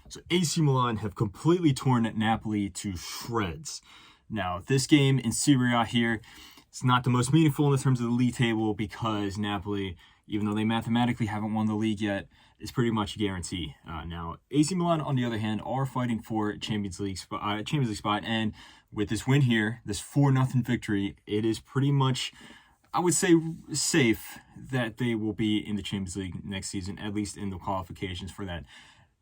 So AC Milan have completely torn Napoli to shreds. Now, this game in Serie A here, it's not the most meaningful in terms of the league table because Napoli, even though they mathematically haven't won the league yet, is pretty much a guarantee. Now, AC Milan, on the other hand, are fighting for Champions League spot, and with this win here, this 4-0 victory, it is pretty much, I would say, safe that they will be in the Champions League next season, at least in the qualifications for that.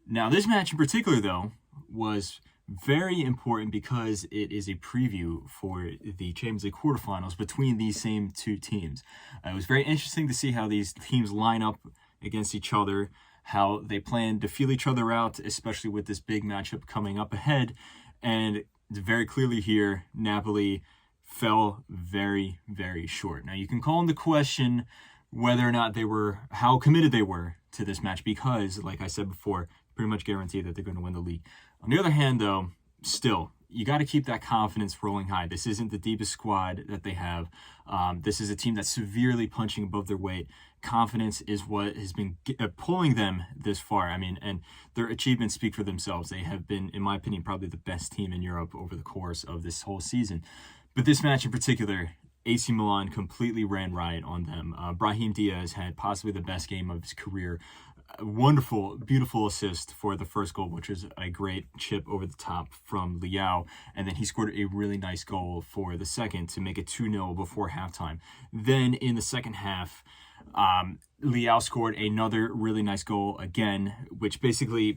Now, this match in particular, though, was very important because it is a preview for the Champions League quarterfinals between these same two teams. It was very interesting to see how these teams line up against each other, how they plan to feel each other out, especially with this big matchup coming up ahead. And very clearly here, Napoli fell very, very short. Now, you can call into question whether or not how committed they were to this match because, like I said before, pretty much guaranteed that they're going to win the league. On the other hand, though, still, you got to keep that confidence rolling high. This isn't the deepest squad that they have. This is a team that's severely punching above their weight. Confidence is what has been pulling them this far. I mean, and their achievements speak for themselves. They have been, in my opinion, probably the best team in Europe over the course of this whole season. But this match in particular, AC Milan completely ran riot on them. Brahim Diaz had possibly the best game of his career. Wonderful, beautiful assist for the first goal, which is a great chip over the top from Leao. And then he scored a really nice goal for the second to make it 2-0 before halftime. Then in the second half, Leao scored another really nice goal again, which basically,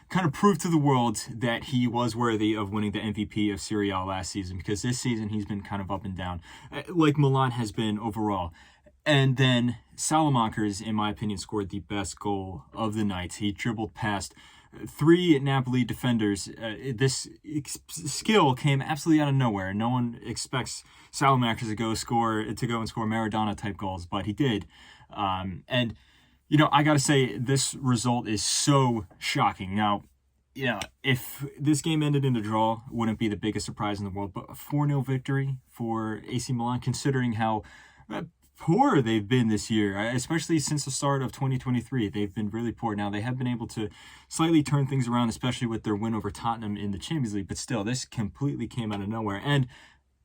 kind of proved to the world that he was worthy of winning the MVP of Serie A last season, because this season he's been kind of up and down, like Milan has been overall. And then Salamakers, in my opinion, scored the best goal of the night. He dribbled past 3 Napoli defenders. This skill came absolutely out of nowhere. No one expects Salamakers to go and score Maradona-type goals, but he did. And I got to say, this result is so shocking. Now, if this game ended in a draw, it wouldn't be the biggest surprise in the world, but a 4-0 victory for AC Milan, considering how poor they've been this year, especially since the start of 2023. They've been really poor. Now, they have been able to slightly turn things around, especially with their win over Tottenham in the Champions League, but still, this completely came out of nowhere, and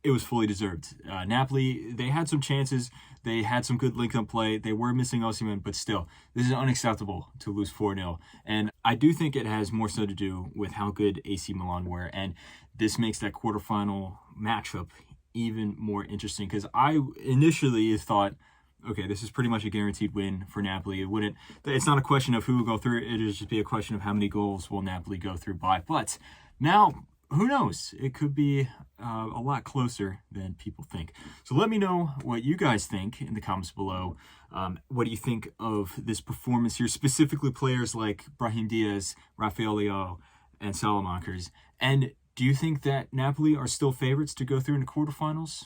it was fully deserved. Napoli, they had some chances. They had some good link-up play. They were missing Osimhen, but still, this is unacceptable to lose 4-0. And I do think it has more so to do with how good AC Milan were, and this makes that quarterfinal matchup even more interesting, because I initially thought, okay, this is pretty much a guaranteed win for Napoli. It's not a question of who will go through. It is just be a question of how many goals will Napoli go through by. But now, who knows? It could be a lot closer than people think. So let me know what you guys think in the comments below. What do you think of this performance here, specifically players like Brahim Diaz, Rafael Leao, and Salamakers? And do you think that Napoli are still favorites to go through in the quarterfinals?